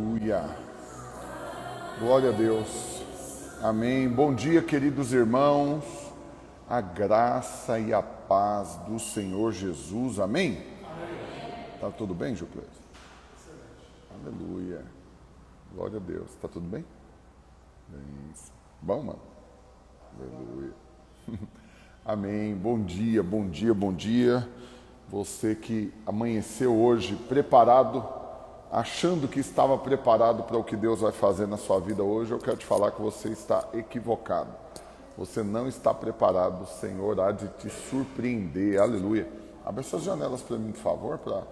Aleluia. Glória a Deus. Amém. Bom dia, queridos irmãos. A graça e a paz do Senhor Jesus. Amém? Tá tudo bem, Jucleus? Aleluia. Glória a Deus. Tá tudo bem? Isso. Bom, mano? Aleluia. Amém. Bom dia, bom dia, bom dia. Você que amanheceu hoje preparado, achando que estava preparado para o que Deus vai fazer na sua vida hoje, eu quero te falar que você está equivocado. Você não está preparado, o Senhor há de te surpreender. Aleluia. Abre essas janelas para mim, por favor, para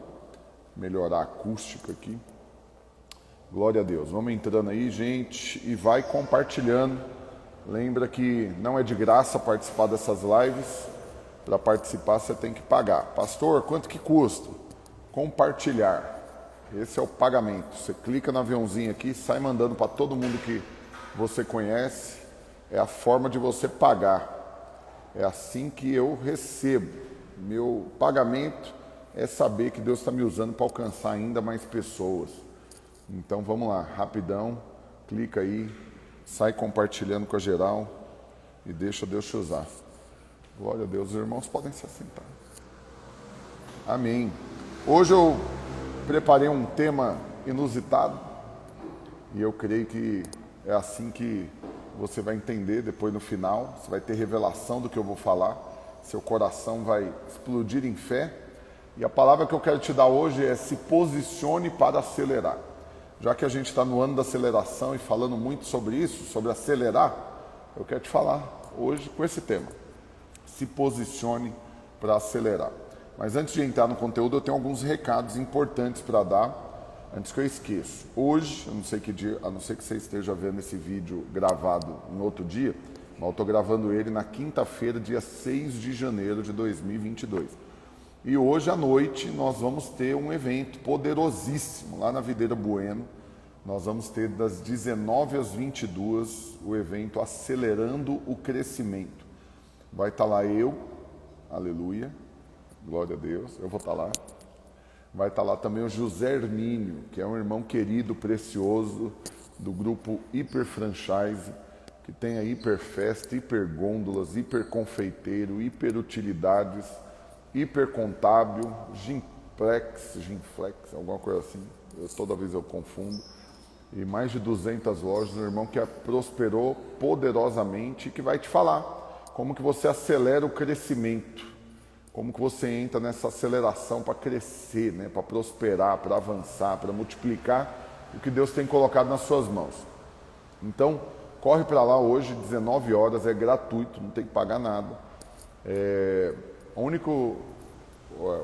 melhorar a acústica aqui. Glória a Deus. Vamos entrando aí, gente, e vai compartilhando. Lembra que não é de graça participar dessas lives. Para participar você tem que pagar. Pastor, quanto que custa? Compartilhar. Esse é o pagamento. Você clica no aviãozinho aqui, sai mandando para todo mundo que você conhece. É a forma de você pagar. É assim que eu recebo. Meu pagamento é saber que Deus está me usando para alcançar ainda mais pessoas. Então vamos lá, rapidão. Clica aí, sai compartilhando com a geral e deixa Deus te usar. Glória a Deus, os irmãos podem se assentar. Amém. Hoje eu preparei um tema inusitado e eu creio que é assim que você vai entender depois no final. Você vai ter revelação do que eu vou falar, seu coração vai explodir em fé. E a palavra que eu quero te dar hoje é: se posicione para acelerar. Já que a gente está no ano da aceleração e falando muito sobre isso, sobre acelerar, eu quero te falar hoje com esse tema: se posicione para acelerar. Mas antes de entrar no conteúdo, eu tenho alguns recados importantes para dar, antes que eu esqueça. Hoje, eu não sei que dia, a não ser que você esteja vendo esse vídeo gravado em outro dia, mas eu estou gravando ele na quinta-feira, dia 6 de janeiro de 2022. E hoje à noite nós vamos ter um evento poderosíssimo lá na Videira Bueno. Nós vamos ter das 19 às 22 o evento Acelerando o Crescimento. Vai estar lá eu, aleluia, glória a Deus, eu vou estar lá. Vai estar lá também o José Hermínio, que é um irmão querido, precioso, do grupo Hiper Franchise, que tem a Hiperfesta, Hipergôndolas, Hiperconfeiteiro, Hiperutilidades, Hipercontábil, Ginflex, alguma coisa assim. Toda vez eu confundo. E mais de 200 lojas, um irmão que prosperou poderosamente e que vai te falar como que você acelera o crescimento, como que você entra nessa aceleração para crescer, né? Para prosperar, para avançar, para multiplicar o que Deus tem colocado nas suas mãos. Então, corre para lá hoje, 19 horas, é gratuito, não tem que pagar nada. A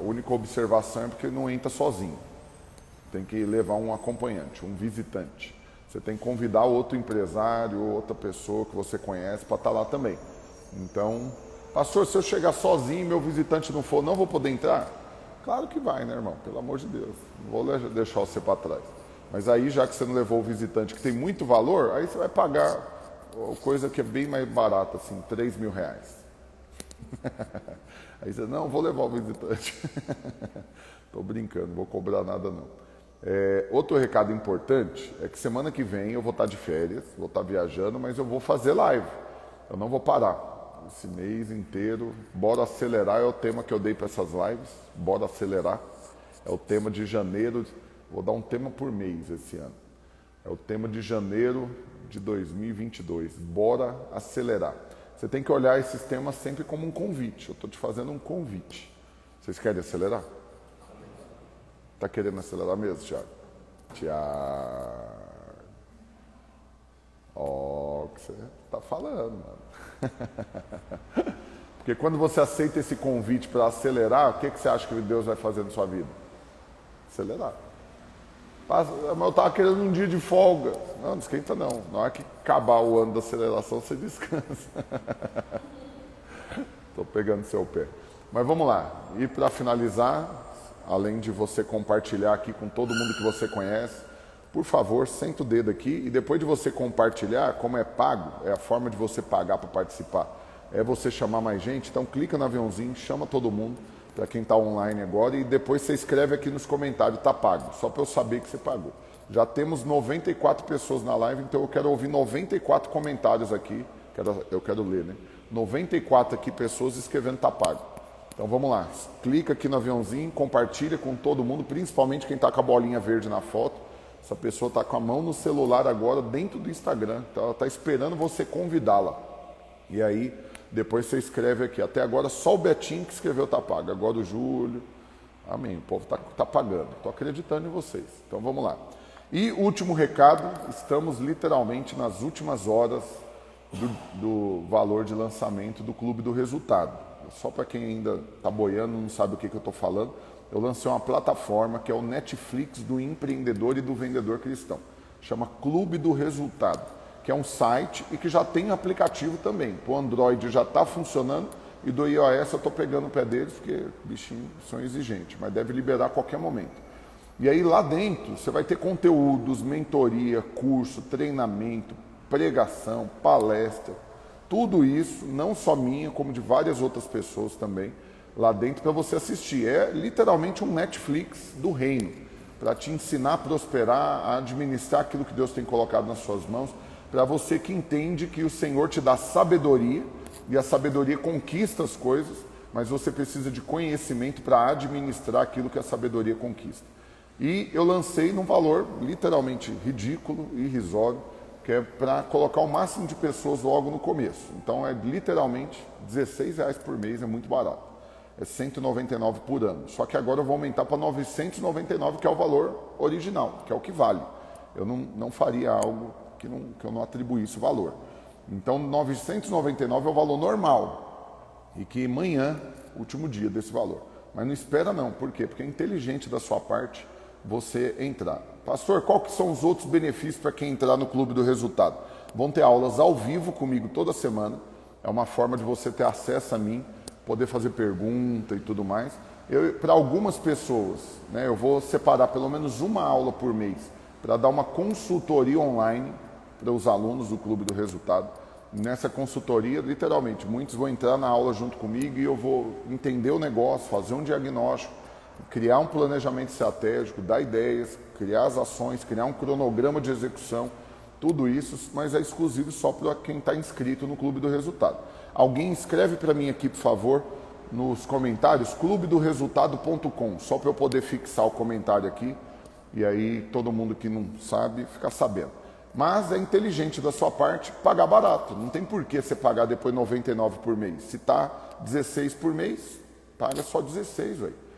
única observação é porque não entra sozinho. Tem que levar um acompanhante, um visitante. Você tem que convidar outro empresário, outra pessoa que você conhece para estar lá também. Então, pastor, se eu chegar sozinho e meu visitante não for, não vou poder entrar? Claro que vai, né, irmão? Pelo amor de Deus. Não vou deixar você para trás. Mas aí, já que você não levou o visitante, que tem muito valor, aí você vai pagar coisa que é bem mais barata, assim, 3 mil reais. Aí você, não, vou levar o visitante. Tô brincando, não vou cobrar nada não. Outro recado importante é que semana que vem eu vou estar de férias, vou estar viajando, mas eu vou fazer live. Eu não vou parar. Esse mês inteiro, bora acelerar é o tema que eu dei para essas lives. Bora acelerar. É o tema de janeiro. Vou dar um tema por mês esse ano. É o tema de janeiro de 2022. Bora acelerar. Você tem que olhar esses temas sempre como um convite. Eu estou te fazendo um convite. Vocês querem acelerar? Está querendo acelerar mesmo, Thiago? Tiago. Ó, o que você está falando, mano. Porque quando você aceita esse convite para acelerar, o que você acha que Deus vai fazer na sua vida? Acelerar. Mas eu estava querendo um dia de folga. Não esquenta não. Na hora que acabar o ano da aceleração, você descansa. Estou pegando seu pé. Mas vamos lá. E para finalizar, além de você compartilhar aqui com todo mundo que você conhece, por favor, senta o dedo aqui e depois de você compartilhar, como é pago, é a forma de você pagar para participar, é você chamar mais gente. Então clica no aviãozinho, chama todo mundo, para quem está online agora, e depois você escreve aqui nos comentários, está pago, só para eu saber que você pagou. Já temos 94 pessoas na live, então eu quero ouvir 94 comentários aqui. Eu quero ler, né? 94 aqui pessoas escrevendo tá pago. Então vamos lá, clica aqui no aviãozinho, compartilha com todo mundo, principalmente quem está com a bolinha verde na foto. Essa pessoa está com a mão no celular agora dentro do Instagram, então ela está esperando você convidá-la. E aí, depois você escreve aqui. Até agora só o Betinho que escreveu tá pago, agora o Júlio. Amém, o povo tá pagando, estou acreditando em vocês. Então vamos lá. E último recado, estamos literalmente nas últimas horas do valor de lançamento do Clube do Resultado. Só para quem ainda está boiando, não sabe o que eu estou falando, eu lancei uma plataforma que é o Netflix do empreendedor e do vendedor cristão. Chama Clube do Resultado, que é um site e que já tem aplicativo também. O Android já está funcionando e do iOS eu estou pegando o pé deles porque bichinhos são exigentes, mas deve liberar a qualquer momento. E aí lá dentro você vai ter conteúdos, mentoria, curso, treinamento, pregação, palestra, tudo isso, não só minha, como de várias outras pessoas também, lá dentro para você assistir. É literalmente um Netflix do reino, para te ensinar a prosperar, a administrar aquilo que Deus tem colocado nas suas mãos, para você que entende que o Senhor te dá sabedoria, e a sabedoria conquista as coisas, mas você precisa de conhecimento para administrar aquilo que a sabedoria conquista. E eu lancei num valor literalmente ridículo, irrisório, que é para colocar o máximo de pessoas logo no começo. Então é literalmente R$16 por mês, é muito barato. É R$199 por ano. Só que agora eu vou aumentar para R$999, que é o valor original, que é o que vale. Eu não faria algo que eu não atribuísse o valor. Então R$999 é o valor normal. E que amanhã, último dia desse valor. Mas não espera não. Por quê? Porque é inteligente da sua parte você entrar. Pastor, qual que são os outros benefícios para quem entrar no Clube do Resultado? Vão ter aulas ao vivo comigo toda semana. É uma forma de você ter acesso a mim, poder fazer pergunta e tudo mais. Para algumas pessoas, né, eu vou separar pelo menos uma aula por mês para dar uma consultoria online para os alunos do Clube do Resultado. Nessa consultoria, literalmente, muitos vão entrar na aula junto comigo e eu vou entender o negócio, fazer um diagnóstico, criar um planejamento estratégico, dar ideias, criar as ações, criar um cronograma de execução, tudo isso, mas é exclusivo só para quem está inscrito no Clube do Resultado. Alguém escreve para mim aqui, por favor, nos comentários, clubedoresultado.com, só para eu poder fixar o comentário aqui, e aí todo mundo que não sabe fica sabendo. Mas é inteligente da sua parte pagar barato, não tem por que você pagar depois 99 por mês. Se está 16 por mês, paga só 16, velho.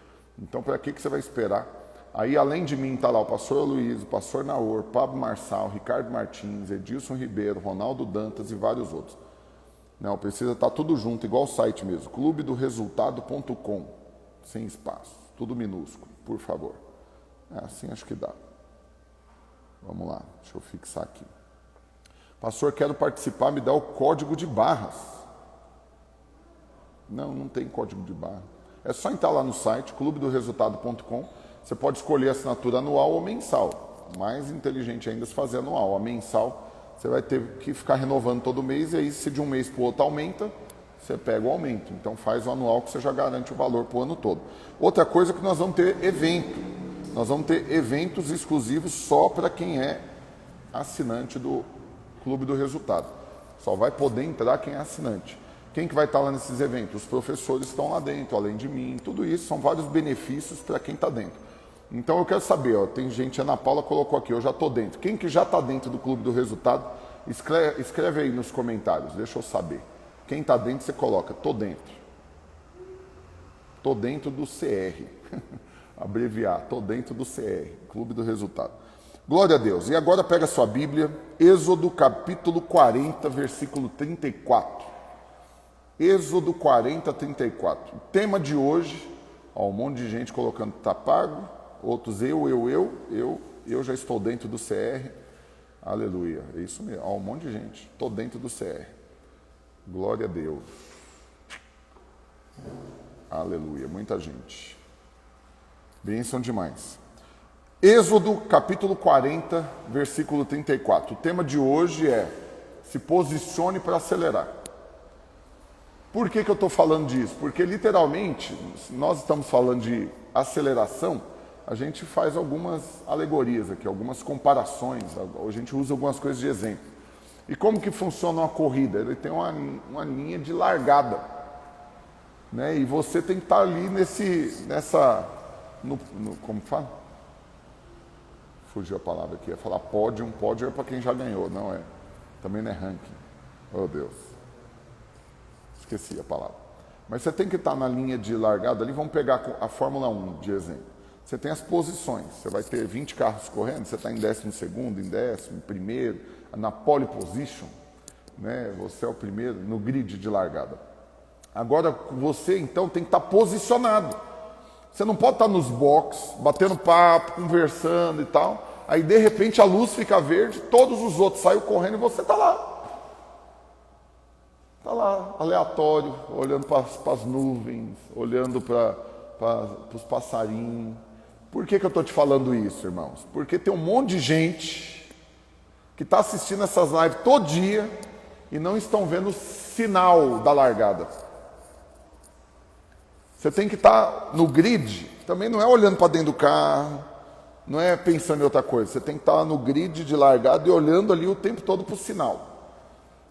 Então, para que você vai esperar? Aí, além de mim, está lá o pastor Luiz, o pastor Naor, Pablo Marçal, Ricardo Martins, Edilson Ribeiro, Ronaldo Dantas e vários outros. Não, precisa estar tudo junto, igual o site mesmo, clubedoresultado.com, sem espaço, tudo minúsculo, por favor. É assim acho que dá. Vamos lá, deixa eu fixar aqui. Pastor, quero participar, me dá o código de barras. Não tem código de barra. É só entrar lá no site, clubedoresultado.com. Você pode escolher a assinatura anual ou mensal. Mais inteligente ainda se fazer anual. A mensal, você vai ter que ficar renovando todo mês, e aí se de um mês para o outro aumenta, você pega o aumento. Então faz o anual que você já garante o valor para o ano todo. Outra coisa é que nós vamos ter evento. Nós vamos ter eventos exclusivos só para quem é assinante do Clube do Resultado. Só vai poder entrar quem é assinante. Quem que vai estar lá nesses eventos? Os professores estão lá dentro, além de mim. Tudo isso são vários benefícios para quem está dentro. Então eu quero saber, ó, tem gente, a Ana Paula colocou aqui, eu já estou dentro. Quem que já está dentro do Clube do Resultado, escreve aí nos comentários, deixa eu saber. Quem está dentro, você coloca, estou dentro. Estou dentro do CR. Abreviar, estou dentro do CR, Clube do Resultado. Glória a Deus. E agora pega a sua Bíblia, Êxodo capítulo 40, versículo 34. Êxodo 40, 34. O tema de hoje, ó, um monte de gente colocando tá pago, outros eu já estou dentro do CR. Aleluia, é isso mesmo, ó, um monte de gente, estou dentro do CR. Glória a Deus. Aleluia, muita gente. Bênção demais. Êxodo capítulo 40, versículo 34. O tema de hoje é: se posicione para acelerar. Por que eu estou falando disso? Porque literalmente nós estamos falando de aceleração, a gente faz algumas alegorias aqui, algumas comparações, a gente usa algumas coisas de exemplo. E como que funciona uma corrida? Ele tem uma linha de largada, né? E você tem que estar ali como fala? Fugiu a palavra aqui, ia falar pódio é para quem já ganhou, não é? Também não é ranking. Oh Deus, esqueci a palavra. Mas você tem que estar na linha de largada ali, vamos pegar a Fórmula 1 de exemplo. Você tem as posições, você vai ter 20 carros correndo, você está em 12º, em 10º, primeiro, na pole position, né? Você é o primeiro no grid de largada. Agora você então tem que estar posicionado. Você não pode estar nos boxes, batendo papo, conversando e tal. Aí de repente a luz fica verde, todos os outros saem correndo e você está lá. Está lá, aleatório, olhando para as nuvens, olhando para os passarinhos. Por que eu estou te falando isso, irmãos? Porque tem um monte de gente que está assistindo essas lives todo dia e não estão vendo o sinal da largada. Você tem que estar no grid, também não é olhando para dentro do carro, não é pensando em outra coisa. Você tem que estar no grid de largada e olhando ali o tempo todo para o sinal.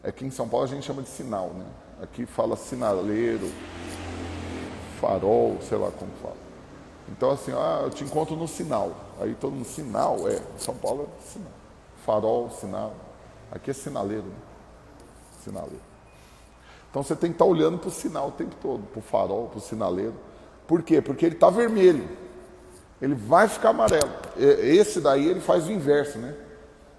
Aqui em São Paulo a gente chama de sinal, né? Aqui fala sinaleiro, farol, sei lá como fala. Então assim, eu te encontro no sinal. Aí todo mundo, sinal? Em São Paulo é sinal. Farol, sinal. Aqui é sinaleiro, né? Sinaleiro. Então você tem que estar olhando para o sinal o tempo todo, para o farol, para o sinaleiro. Por quê? Porque ele está vermelho. Ele vai ficar amarelo. Esse daí ele faz o inverso, né?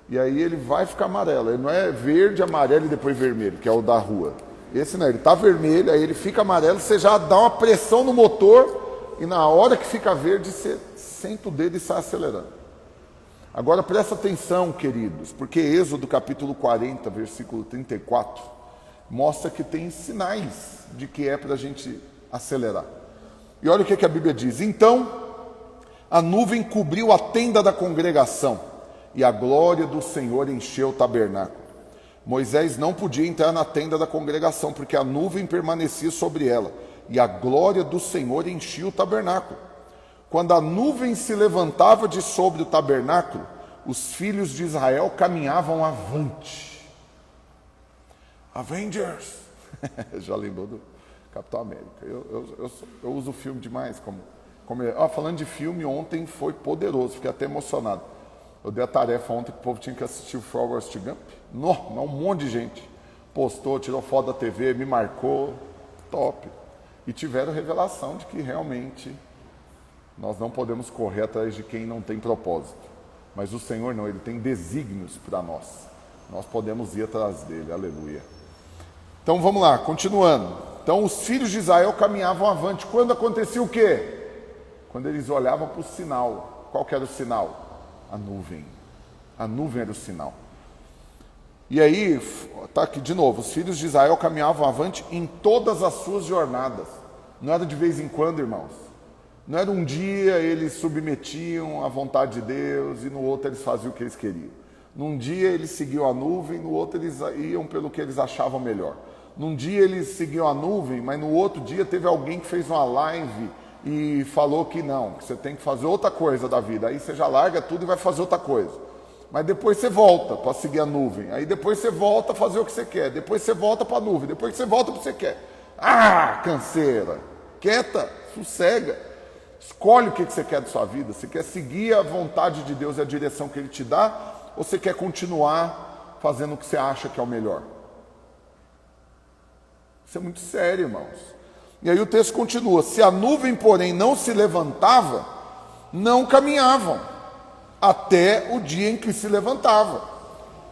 E aí ele vai ficar amarelo. Ele não é verde, amarelo e depois vermelho, que é o da rua. Esse não, ele está vermelho, aí ele fica amarelo, você já dá uma pressão no motor e na hora que fica verde, você senta o dedo e sai acelerando. Agora presta atenção, queridos, porque Êxodo capítulo 40, versículo 34, mostra que tem sinais de que é para a gente acelerar. E olha o que a Bíblia diz. Então, a nuvem cobriu a tenda da congregação e a glória do Senhor encheu o tabernáculo. Moisés não podia entrar na tenda da congregação, porque a nuvem permanecia sobre ela, e a glória do Senhor enchia o tabernáculo. Quando a nuvem se levantava de sobre o tabernáculo, os filhos de Israel caminhavam avante. Avengers! Já lembrou do Capitão América. Eu uso o filme demais. Falando de filme, ontem foi poderoso, fiquei até emocionado. Eu dei a tarefa ontem que o povo tinha que assistir o Forrest Gump. Um monte de gente postou, tirou foto da TV, me marcou, top. E tiveram revelação de que realmente nós não podemos correr atrás de quem não tem propósito. Mas o Senhor não, Ele tem desígnios para nós. Nós podemos ir atrás dEle, aleluia. Então vamos lá, continuando. Então os filhos de Israel caminhavam avante. Quando acontecia o quê? Quando eles olhavam para o sinal. Qual que era o sinal? A nuvem. A nuvem era o sinal. E aí, está aqui de novo, os filhos de Israel caminhavam avante em todas as suas jornadas. Não era de vez em quando, irmãos. Não era um dia eles submetiam à vontade de Deus e no outro eles faziam o que eles queriam. Num dia eles seguiam a nuvem, no outro eles iam pelo que eles achavam melhor. Num dia eles seguiam a nuvem, mas no outro dia teve alguém que fez uma live e falou que não, que você tem que fazer outra coisa da vida. Aí você já larga tudo e vai fazer outra coisa. Mas depois você volta para seguir a nuvem. Aí depois você volta a fazer o que você quer. Depois você volta para a nuvem. Depois você volta para o que você quer. Canseira. Quieta, sossega. Escolhe o que você quer da sua vida. Você quer seguir a vontade de Deus e a direção que Ele te dá? Ou você quer continuar fazendo o que você acha que é o melhor? Isso é muito sério, irmãos. E aí o texto continua. Se a nuvem, porém, não se levantava, não caminhavam, até o dia em que se levantava.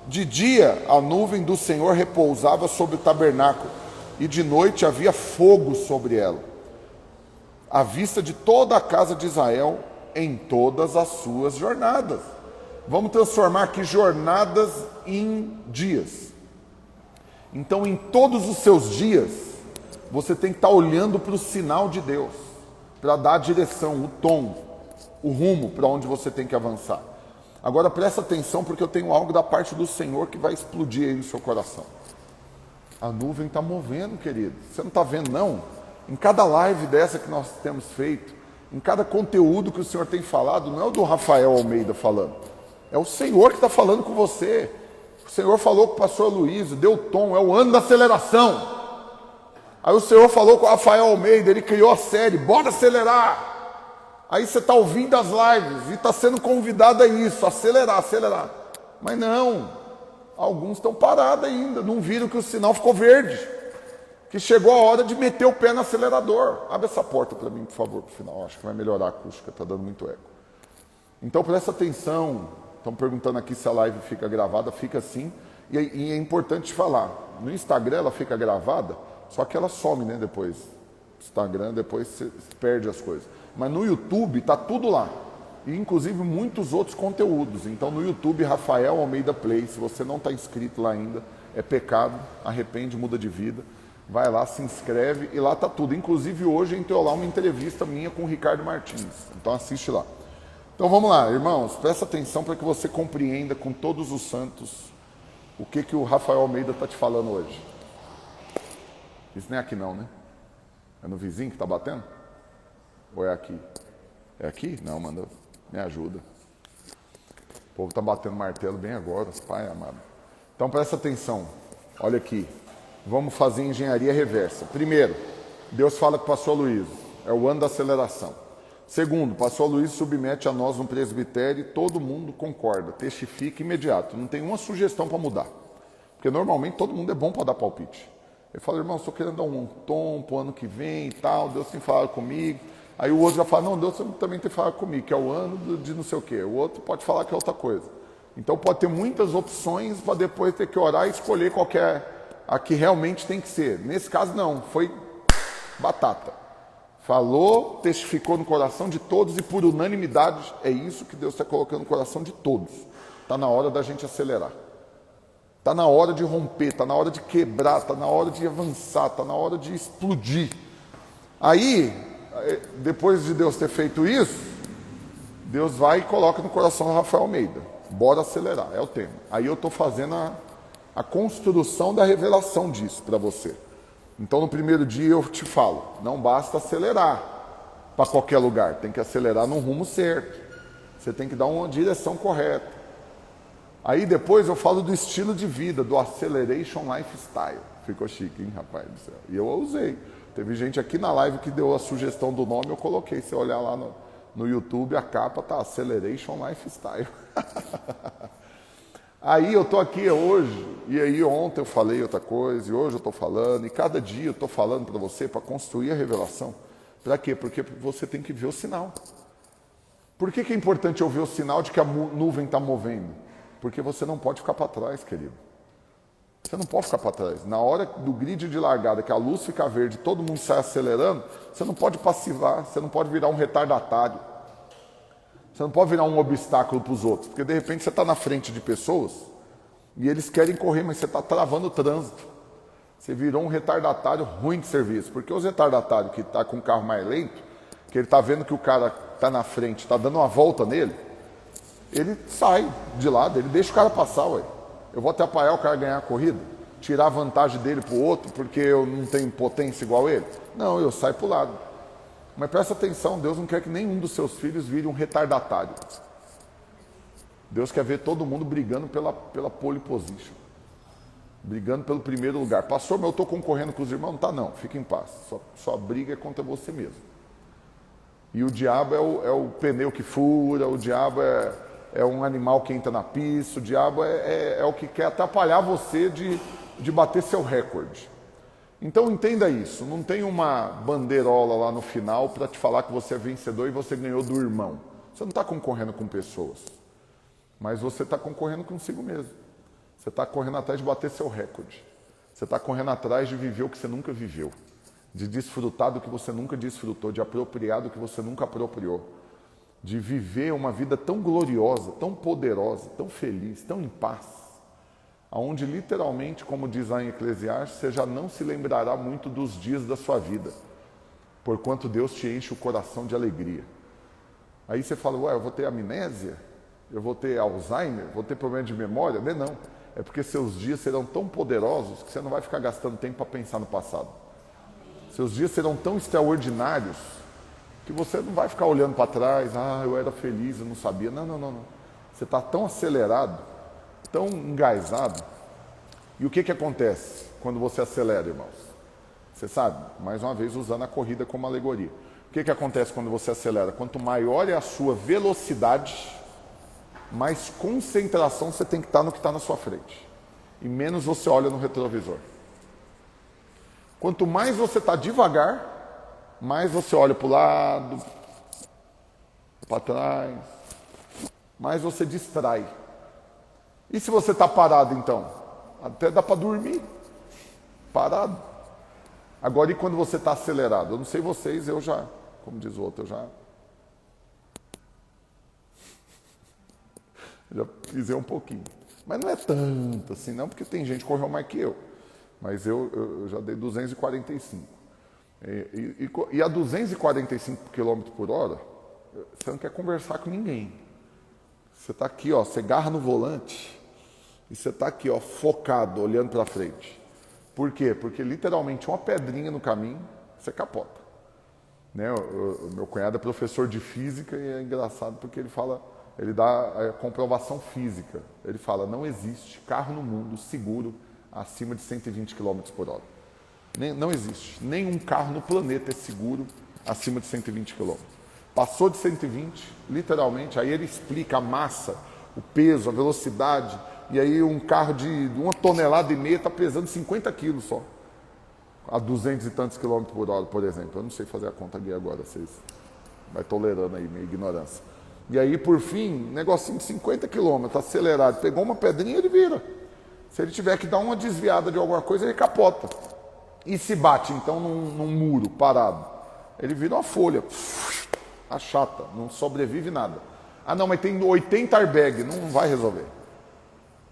De dia, a nuvem do Senhor repousava sobre o tabernáculo, e de noite havia fogo sobre ela, à vista de toda a casa de Israel, em todas as suas jornadas. Vamos transformar aqui jornadas em dias. Então, em todos os seus dias, você tem que estar olhando para o sinal de Deus, para dar a direção, o tom, o rumo para onde você tem que avançar. Agora presta atenção, porque eu tenho algo da parte do Senhor que vai explodir aí no seu coração. A nuvem está movendo, querido. Você não está vendo, não? Em cada live dessa que nós temos feito, Em cada conteúdo que o Senhor tem falado, não é o do Rafael Almeida falando. É o Senhor que está falando com você. O Senhor falou com o pastor Luiz, deu tom, é o ano da aceleração. Aí o Senhor falou com o Rafael Almeida, ele criou a série, bora acelerar. Aí você está ouvindo as lives e está sendo convidado a isso, acelerar. Mas não, alguns estão parados ainda, não viram que o sinal ficou verde. Que chegou a hora de meter o pé no acelerador. Abre essa porta para mim, por favor, para o final. Acho que vai melhorar a acústica, está dando muito eco. Então presta atenção. Estão perguntando aqui se a live fica gravada. Fica sim. E é importante falar. No Instagram ela fica gravada, só que ela some, né, depois. Instagram, depois você perde as coisas. Mas no YouTube está tudo lá. E inclusive muitos outros conteúdos. Então no YouTube, Rafael Almeida Play. Se você não está inscrito lá ainda, é pecado. Arrepende, muda de vida. Vai lá, se inscreve e lá está tudo. Inclusive hoje entrou lá uma entrevista minha com o Ricardo Martins. Então assiste lá. Então vamos lá, irmãos. Presta atenção para que você compreenda com todos os santos o que o Rafael Almeida está te falando hoje. Isso não é aqui não, né? É no vizinho que está batendo? Ou é aqui? É aqui? Não, manda. Me ajuda. O povo está batendo martelo bem agora, Pai amado. Então presta atenção. Olha aqui. Vamos fazer engenharia reversa. Primeiro, Deus fala com o pastor Luiz. É o ano da aceleração. Segundo, o pastor Luiz submete a nós um presbitério e todo mundo concorda. Testifica imediato. Não tem uma sugestão para mudar. Porque normalmente todo mundo é bom para dar palpite. Ele fala, irmão, estou querendo dar um tom para o ano que vem e tal. Deus tem falado comigo. Aí o outro já fala, não, Deus também tem falado comigo, que é o ano de não sei o quê. O outro pode falar que é outra coisa. Então pode ter muitas opções para depois ter que orar e escolher qual que é a que realmente tem que ser. Nesse caso não, foi batata. Falou, testificou no coração de todos e por unanimidade é isso que Deus está colocando no coração de todos. Está na hora da gente acelerar. Está na hora de romper, está na hora de quebrar, está na hora de avançar, está na hora de explodir. Aí, depois de Deus ter feito isso, Deus vai e coloca no coração do Rafael Almeida. Bora acelerar, é o tema. Aí eu estou fazendo a construção da revelação disso para você. Então no primeiro dia eu te falo, não basta acelerar para qualquer lugar, tem que acelerar no rumo certo. Você tem que dar uma direção correta. Aí depois eu falo do estilo de vida, do Acceleration Lifestyle. Ficou chique, hein, rapaz do céu? E eu usei. Teve gente aqui na live que deu a sugestão do nome, eu coloquei. Se você olhar lá no YouTube, a capa tá Acceleration Lifestyle. Aí eu estou aqui hoje, e aí ontem eu falei outra coisa, e hoje eu estou falando, e cada dia eu estou falando para você, para construir a revelação. Para quê? Porque você tem que ver o sinal. Por que é importante eu ver o sinal de que a nuvem está movendo? Porque você não pode ficar para trás, querido. Você não pode ficar para trás. Na hora do grid de largada, que a luz fica verde, todo mundo sai acelerando, você não pode passivar, você não pode virar um retardatário. Você não pode virar um obstáculo para os outros, porque de repente você está na frente de pessoas e eles querem correr, mas você está travando o trânsito. Você virou um retardatário ruim de serviço, porque os retardatários que estão com o carro mais lento, que ele está vendo que o cara está na frente, está dando uma volta nele, ele sai de lado, ele deixa o cara passar, ué. Eu vou atrapalhar o cara ganhar a corrida? Tirar a vantagem dele para o outro porque eu não tenho potência igual ele? Não, eu saio para o lado. Mas presta atenção, Deus não quer que nenhum dos seus filhos vire um retardatário. Deus quer ver todo mundo brigando pela pole position. Brigando pelo primeiro lugar. Pastor, mas eu estou concorrendo com os irmãos? Não está não, fica em paz. Sua briga é contra você mesmo. E o diabo é o pneu que fura, o diabo é um animal que entra na pista, o diabo é o que quer atrapalhar você de bater seu recorde. Então entenda isso, não tem uma bandeirola lá no final para te falar que você é vencedor e você ganhou do irmão. Você não está concorrendo com pessoas, mas você está concorrendo consigo mesmo. Você está correndo atrás de bater seu recorde. Você está correndo atrás de viver o que você nunca viveu, de desfrutar do que você nunca desfrutou, de apropriar do que você nunca apropriou, de viver uma vida tão gloriosa, tão poderosa, tão feliz, tão em paz, onde literalmente, como diz lá em Eclesiastes, você já não se lembrará muito dos dias da sua vida, porquanto Deus te enche o coração de alegria. Aí você fala, ué, eu vou ter amnésia? Eu vou ter Alzheimer? Vou ter problema de memória? Não, é porque seus dias serão tão poderosos que você não vai ficar gastando tempo para pensar no passado. Seus dias serão tão extraordinários que você não vai ficar olhando para trás, eu era feliz, eu não sabia. Não, não, não, não. Você está tão acelerado, tão engaisado. E o que acontece quando você acelera, irmãos? Você sabe, mais uma vez usando a corrida como alegoria. O que acontece quando você acelera? Quanto maior é a sua velocidade, mais concentração você tem que estar no que está na sua frente. E menos você olha no retrovisor. Quanto mais você está devagar, mais você olha para o lado, para trás, mais você distrai. E se você está parado então? Até dá para dormir, parado. Agora, e quando você está acelerado? Eu não sei vocês, eu já, como diz o outro, eu já pisei um pouquinho. Mas não é tanto assim não, porque tem gente que correu mais que eu. Mas eu já dei 245. E a 245 km por hora, você não quer conversar com ninguém. Você está aqui, ó, você agarra no volante e você está aqui, ó, focado, olhando para frente. Por quê? Porque literalmente uma pedrinha no caminho, você capota. Né? O meu cunhado é professor de física e é engraçado porque ele dá a comprovação física. Ele fala, não existe carro no mundo seguro acima de 120 km por hora. Não existe. Nenhum carro no planeta é seguro acima de 120 km. Passou de 120, literalmente, aí ele explica a massa, o peso, a velocidade, e aí um carro de 1,5 tonelada está pesando 50 quilos só, a 200 e tantos quilômetros por hora, por exemplo. Eu não sei fazer a conta aqui agora, vocês vai tolerando aí minha ignorância. E aí, por fim, negocinho de 50 quilômetros, acelerado, pegou uma pedrinha, ele vira. Se ele tiver que dar uma desviada de alguma coisa, ele capota. E se bate, então, num muro parado, ele vira uma folha, achata, não sobrevive nada. Ah, não, mas tem 80 airbag, não vai resolver.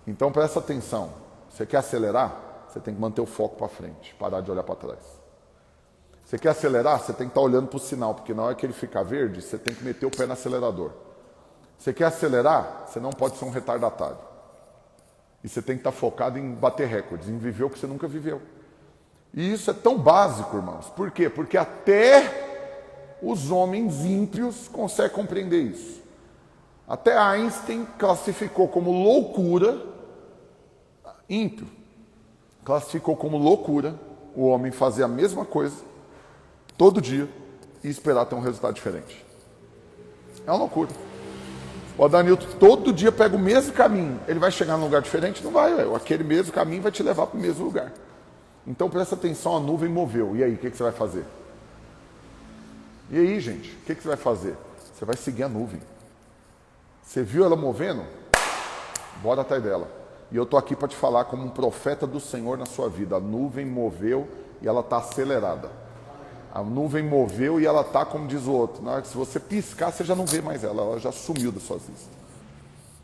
Então, presta atenção. Você quer acelerar? Você tem que manter o foco para frente, parar de olhar para trás. Você quer acelerar? Você tem que estar olhando para o sinal, porque na hora que ele ficar verde, você tem que meter o pé no acelerador. Você quer acelerar? Você não pode ser um retardatário. E você tem que estar focado em bater recordes, em viver o que você nunca viveu. E isso é tão básico, irmãos. Por quê? Porque até os homens ímpios conseguem compreender isso. Até Einstein classificou como loucura, ímpio, classificou como loucura o homem fazer a mesma coisa todo dia e esperar ter um resultado diferente. É uma loucura. O Adanilton todo dia pega o mesmo caminho. Ele vai chegar num lugar diferente? Não vai, ué. Aquele mesmo caminho vai te levar para o mesmo lugar. Então presta atenção, a nuvem moveu. E aí, o que você vai fazer? E aí, gente, o que você vai fazer? Você vai seguir a nuvem. Você viu ela movendo? Bora atrás dela. E eu estou aqui para te falar como um profeta do Senhor na sua vida. A nuvem moveu e ela está acelerada. A nuvem moveu e ela está, como diz o outro, na hora que se você piscar, você já não vê mais ela já sumiu das suas vistas.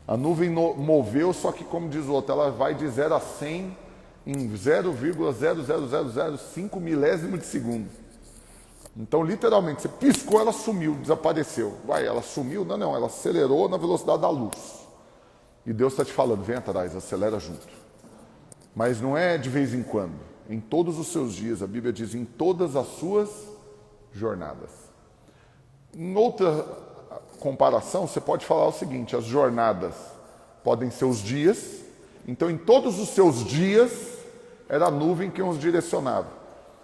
A nuvem moveu, só que, como diz o outro, ela vai de 0 a 100 em 0,00005 milésimo de segundo. Então, literalmente, você piscou, ela sumiu, desapareceu. Ela sumiu? Não, ela acelerou na velocidade da luz. E Deus está te falando, vem atrás, acelera junto. Mas não é de vez em quando. Em todos os seus dias, a Bíblia diz, em todas as suas jornadas. Em outra comparação, você pode falar o seguinte, as jornadas podem ser os dias, então em todos os seus dias, era a nuvem que os direcionava.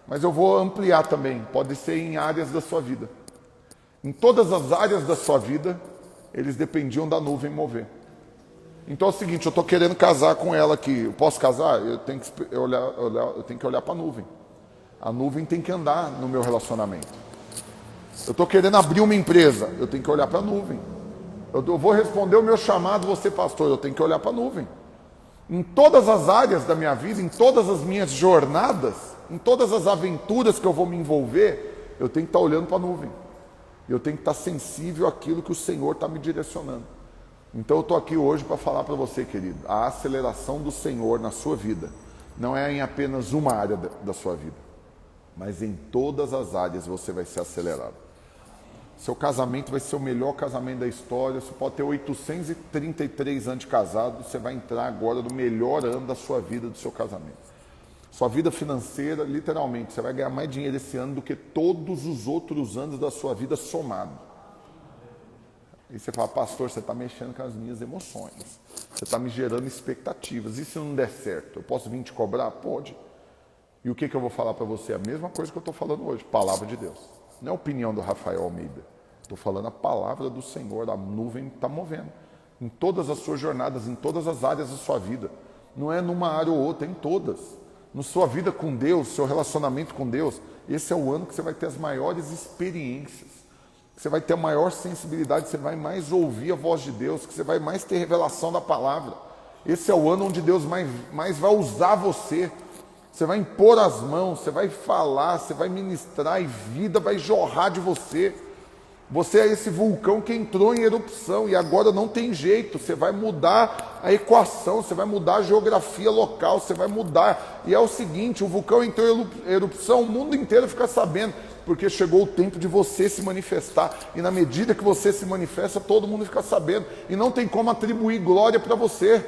Mas eu vou ampliar também, pode ser em áreas da sua vida. Em todas as áreas da sua vida, eles dependiam da nuvem mover. Então é o seguinte, eu estou querendo casar com ela aqui. Eu posso casar? Eu tenho que olhar para a nuvem. A nuvem tem que andar no meu relacionamento. Eu estou querendo abrir uma empresa. Eu tenho que olhar para a nuvem. Eu vou responder o meu chamado, você pastor. Eu tenho que olhar para a nuvem. Em todas as áreas da minha vida, em todas as minhas jornadas, em todas as aventuras que eu vou me envolver, eu tenho que estar olhando para a nuvem. Eu tenho que estar sensível àquilo que o Senhor está me direcionando. Então eu estou aqui hoje para falar para você, querido, a aceleração do Senhor na sua vida não é em apenas uma área da sua vida, mas em todas as áreas você vai ser acelerado. Seu casamento vai ser o melhor casamento da história, você pode ter 833 anos de casado, você vai entrar agora no melhor ano da sua vida, do seu casamento. Sua vida financeira, literalmente, você vai ganhar mais dinheiro esse ano do que todos os outros anos da sua vida somado. E você fala, pastor, você está mexendo com as minhas emoções. Você está me gerando expectativas. E se não der certo? Eu posso vir te cobrar? Pode. E o que eu vou falar para você? A mesma coisa que eu estou falando hoje. Palavra de Deus. Não é a opinião do Rafael Almeida. Estou falando a palavra do Senhor. A nuvem está movendo. Em todas as suas jornadas, em todas as áreas da sua vida. Não é numa área ou outra, é em todas. Na sua vida com Deus, seu relacionamento com Deus, esse é o ano que você vai ter as maiores experiências. Você vai ter a maior sensibilidade, você vai mais ouvir a voz de Deus, que você vai mais ter revelação da palavra. Esse é o ano onde Deus mais vai usar você. Você vai impor as mãos, você vai falar, você vai ministrar e vida vai jorrar de você. Você é esse vulcão que entrou em erupção e agora não tem jeito. Você vai mudar a equação, você vai mudar a geografia local, você vai mudar. E é o seguinte, o vulcão entrou em erupção, o mundo inteiro fica sabendo, porque chegou o tempo de você se manifestar. E na medida que você se manifesta, todo mundo fica sabendo. E não tem como atribuir glória para você.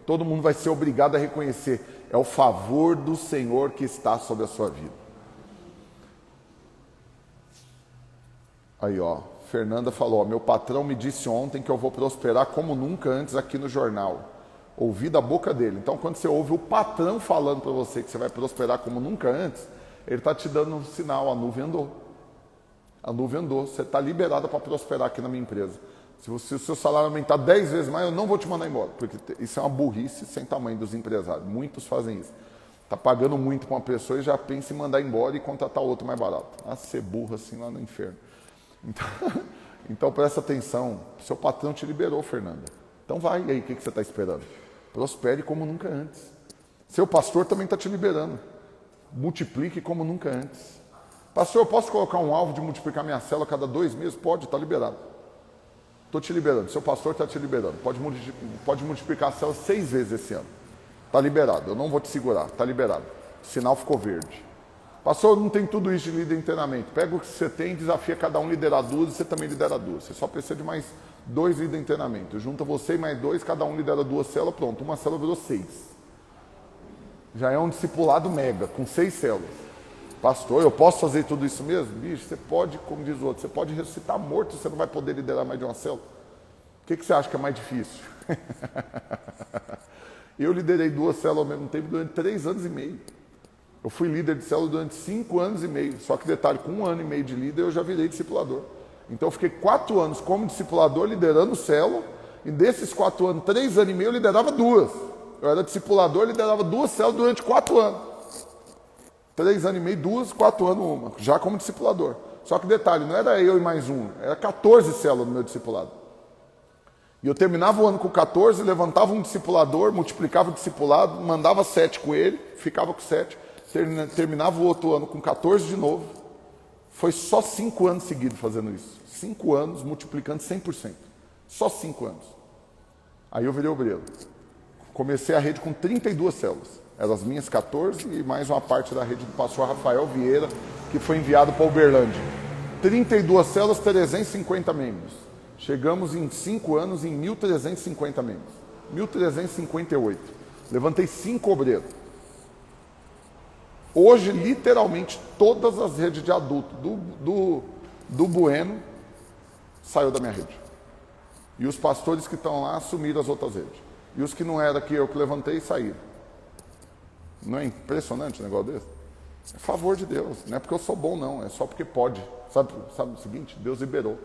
Todo mundo vai ser obrigado a reconhecer. É o favor do Senhor que está sobre a sua vida. Aí, ó, Fernanda falou, meu patrão me disse ontem que eu vou prosperar como nunca antes aqui no jornal. Ouvi da boca dele. Então, quando você ouve o patrão falando para você que você vai prosperar como nunca antes, ele está te dando um sinal, a nuvem andou. A nuvem andou, você está liberada para prosperar aqui na minha empresa. Se o seu salário aumentar 10 vezes mais, eu não vou te mandar embora, porque isso é uma burrice sem tamanho dos empresários. Muitos fazem isso. Está pagando muito para uma pessoa e já pensa em mandar embora e contratar outro mais barato. Ah, ser burro assim lá no inferno. Então presta atenção, seu patrão te liberou, Fernanda. Então vai, e aí, o que você está esperando? Prospere como nunca antes. Seu pastor também está te liberando. Multiplique como nunca antes. Pastor, eu posso colocar um alvo de multiplicar minha célula a cada 2 meses? Pode, está liberado. Estou te liberando, seu pastor está te liberando. Pode multiplicar a célula 6 vezes esse ano. Está liberado, eu não vou te segurar, está liberado. O sinal ficou verde. Pastor, não tem tudo isso de líder em treinamento. Pega o que você tem, desafia cada um liderar 2 e você também lidera 2. Você só precisa de mais 2 líderes em treinamento. Junta você e mais 2, cada um lidera 2 células, pronto. Uma célula virou 6. Já é um discipulado mega, com 6 células. Pastor, eu posso fazer tudo isso mesmo? Bicho, você pode, como diz o outro, você pode ressuscitar morto, você não vai poder liderar mais de uma célula. O que você acha que é mais difícil? Eu liderei 2 células ao mesmo tempo durante 3 anos e meio. Eu fui líder de célula durante 5 anos e meio. Só que detalhe, com 1 ano e meio de líder eu já virei discipulador. Então eu fiquei 4 anos como discipulador liderando célula. E desses 4 anos, 3 anos e meio eu liderava 2. Eu era discipulador, liderava 2 células durante 4 anos. 3 anos e meio, 2, 4 anos uma. Já como discipulador. Só que detalhe, não era eu e mais um. Era 14 células no meu discipulado. E eu terminava o ano com 14, levantava um discipulador, multiplicava o discipulado, mandava 7 com ele, ficava com 7. Terminava o outro ano com 14 de novo. Foi só 5 anos seguidos fazendo isso. 5 anos multiplicando 100%. Só 5 anos. Aí eu virei obreiro. Comecei a rede com 32 células. Eram as minhas 14 e mais uma parte da rede do pastor Rafael Vieira, que foi enviado para Uberlândia. 32 células, 350 membros. Chegamos em 5 anos em 1.350 membros. 1.358. Levantei 5 obreiros. Hoje, literalmente, todas as redes de adulto do Bueno saiu da minha rede. E os pastores que estão lá assumiram as outras redes. E os que não eram que eu que levantei saíram. Não é impressionante um negócio desse? É favor de Deus. Não é porque eu sou bom, não. É só porque pode. Sabe o seguinte? Deus liberou.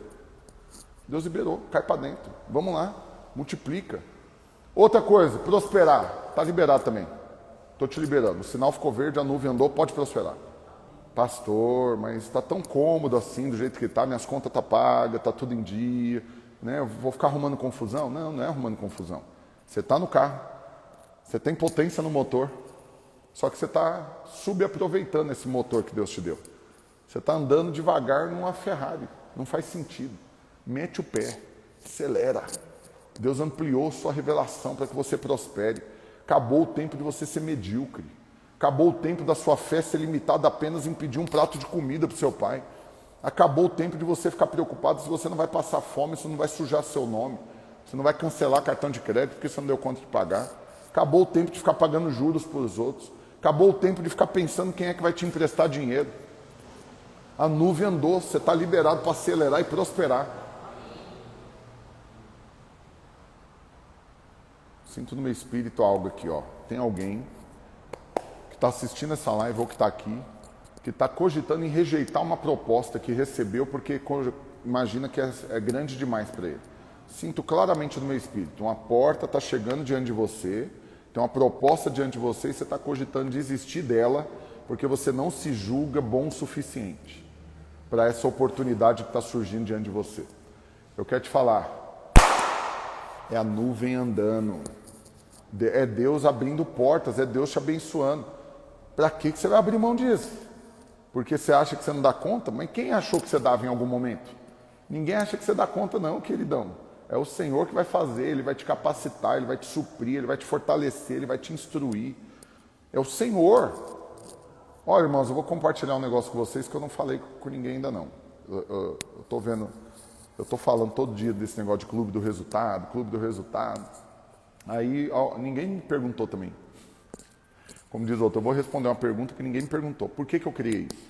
Deus liberou. Cai para dentro. Vamos lá. Multiplica. Outra coisa, prosperar. Está liberado também. Estou te liberando. O sinal ficou verde, a nuvem andou, pode prosperar. Pastor, mas está tão cômodo assim, do jeito que está, minhas contas estão pagas, está tudo em dia, né? Eu vou ficar arrumando confusão? Não, não é arrumando confusão. Você está no carro, você tem potência no motor, só que você está subaproveitando esse motor que Deus te deu. Você está andando devagar numa Ferrari, não faz sentido. Mete o pé, acelera. Deus ampliou sua revelação para que você prospere. Acabou o tempo de você ser medíocre. Acabou o tempo da sua fé ser limitada apenas em pedir um prato de comida para o seu pai. Acabou o tempo de você ficar preocupado se você não vai passar fome, se não vai sujar seu nome, se não vai cancelar cartão de crédito porque você não deu conta de pagar. Acabou o tempo de ficar pagando juros para os outros. Acabou o tempo de ficar pensando quem é que vai te emprestar dinheiro. A nuvem andou, você está liberado para acelerar e prosperar. Sinto no meu espírito algo aqui, ó. Tem alguém que está assistindo essa live ou que está aqui, que está cogitando em rejeitar uma proposta que recebeu porque imagina que é grande demais para ele. Sinto claramente no meu espírito, uma porta está chegando diante de você, tem uma proposta diante de você e você está cogitando desistir dela porque você não se julga bom o suficiente para essa oportunidade que está surgindo diante de você. Eu quero te falar, é a nuvem andando, é Deus abrindo portas, é Deus te abençoando. Para que você vai abrir mão disso? Porque você acha que você não dá conta? Mas quem achou que você dava em algum momento? Ninguém acha que você dá conta não, queridão. É o Senhor que vai fazer, Ele vai te capacitar, Ele vai te suprir, Ele vai te fortalecer, Ele vai te instruir. É o Senhor. Olha, irmãos, eu vou compartilhar um negócio com vocês que eu não falei com ninguém ainda não. Eu estou vendo, eu estou falando todo dia desse negócio de clube do resultado. Aí ninguém me perguntou também. Como diz o outro, eu vou responder uma pergunta que ninguém me perguntou. Por que eu criei isso?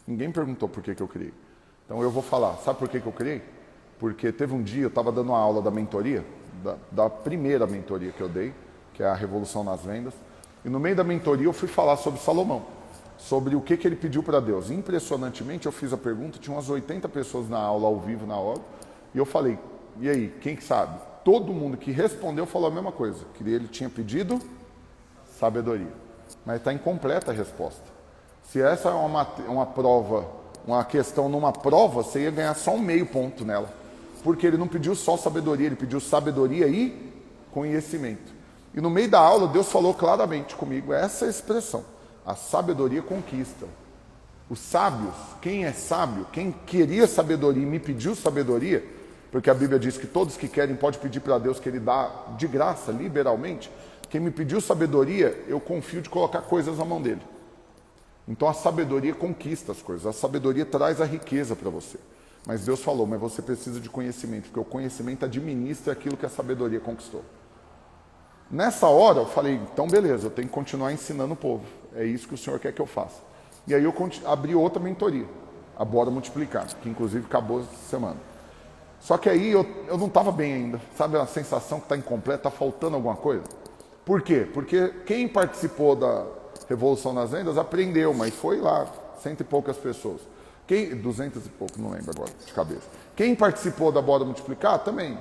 Ninguém me perguntou por que eu criei. Então eu vou falar. Sabe por que eu criei? Porque teve um dia, eu estava dando uma aula da mentoria, da primeira mentoria que eu dei, que é a Revolução nas Vendas. E no meio da mentoria eu fui falar sobre Salomão, sobre o que ele pediu para Deus. Impressionantemente eu fiz a pergunta, tinha umas 80 pessoas na aula, ao vivo na hora, e eu falei, e aí, quem que sabe? Todo mundo que respondeu falou a mesma coisa, que ele tinha pedido sabedoria. Mas está incompleta a resposta. Se essa é uma prova, uma questão numa prova, você ia ganhar só um meio ponto nela. Porque ele não pediu só sabedoria, ele pediu sabedoria e conhecimento. E no meio da aula, Deus falou claramente comigo essa expressão. A sabedoria conquista. Os sábios, quem é sábio, quem queria sabedoria e me pediu sabedoria, porque a Bíblia diz que todos que querem podem pedir para Deus que Ele dá de graça, liberalmente. Quem me pediu sabedoria, eu confio de colocar coisas na mão dele. Então a sabedoria conquista as coisas, a sabedoria traz a riqueza para você. Mas Deus falou, mas você precisa de conhecimento, porque o conhecimento administra aquilo que a sabedoria conquistou. Nessa hora eu falei, então beleza, eu tenho que continuar ensinando o povo. É isso que o Senhor quer que eu faça. E aí eu abri outra mentoria, a Bora Multiplicar, que inclusive acabou essa semana. Só que aí eu não estava bem ainda. Sabe a sensação que está incompleta, está faltando alguma coisa? Por quê? Porque quem participou da Revolução nas Vendas aprendeu, mas foi lá, 100 e poucas pessoas. 200 e pouco, não lembro agora, de cabeça. Quem participou da Bora Multiplicar, também,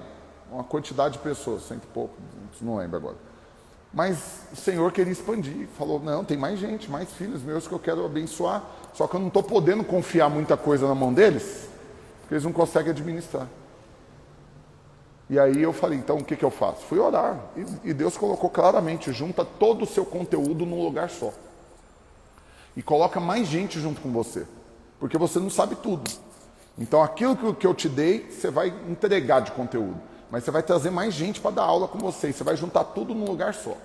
uma quantidade de pessoas, 100 e pouco, não lembro agora. Mas o Senhor queria expandir, falou, não, tem mais gente, mais filhos meus que eu quero abençoar, só que eu não estou podendo confiar muita coisa na mão deles, porque eles não conseguem administrar. E aí eu falei, então o que eu faço? Fui orar, e Deus colocou claramente, junta todo o seu conteúdo num lugar só. E coloca mais gente junto com você, porque você não sabe tudo. Então aquilo que eu te dei, você vai entregar de conteúdo, mas você vai trazer mais gente para dar aula com você, você vai juntar tudo num lugar só.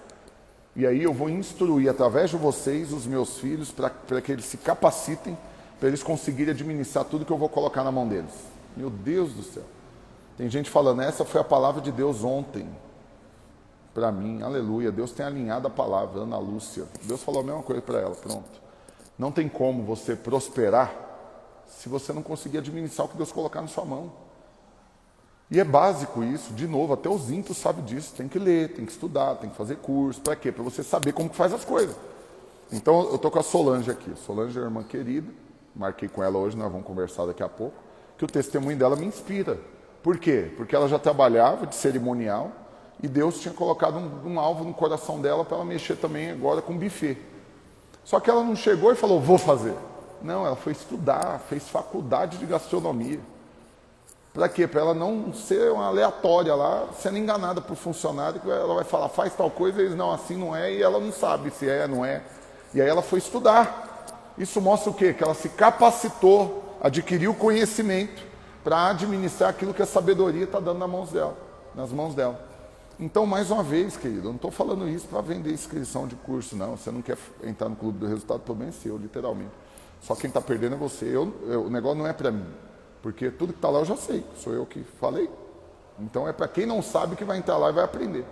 E aí eu vou instruir através de vocês, os meus filhos, para que eles se capacitem, para eles conseguirem administrar tudo que eu vou colocar na mão deles. Meu Deus do céu. Tem gente falando, essa foi a palavra de Deus ontem. Para mim, aleluia, Deus tem alinhado a palavra, Ana Lúcia. Deus falou a mesma coisa para ela, pronto. Não tem como você prosperar se você não conseguir administrar o que Deus colocar na sua mão. E é básico isso, de novo, até os ímpios sabem disso. Tem que ler, tem que estudar, tem que fazer curso. Para quê? Para você saber como que faz as coisas. Então, eu estou com a Solange aqui. Solange é uma irmã querida, marquei com ela hoje, nós vamos conversar daqui a pouco, que o testemunho dela me inspira. Por quê? Porque ela já trabalhava de cerimonial e Deus tinha colocado um alvo no coração dela para ela mexer também agora com buffet. Só que ela não chegou e falou, vou fazer. Não, ela foi estudar, fez faculdade de gastronomia. Para quê? Para ela não ser uma aleatória lá, sendo enganada por funcionário, que ela vai falar, faz tal coisa, e eles não, assim não é, e ela não sabe se é, não é. E aí ela foi estudar. Isso mostra o quê? Que ela se capacitou, adquiriu conhecimento para administrar aquilo que a sabedoria está dando nas mãos dela. Então, mais uma vez, querido, eu não estou falando isso para vender inscrição de curso, não. Você não quer entrar no clube do resultado, o problema é seu, literalmente. Só quem está perdendo é você. O negócio não é para mim, porque tudo que está lá eu já sei, sou eu que falei. Então, é para quem não sabe que vai entrar lá e vai aprender.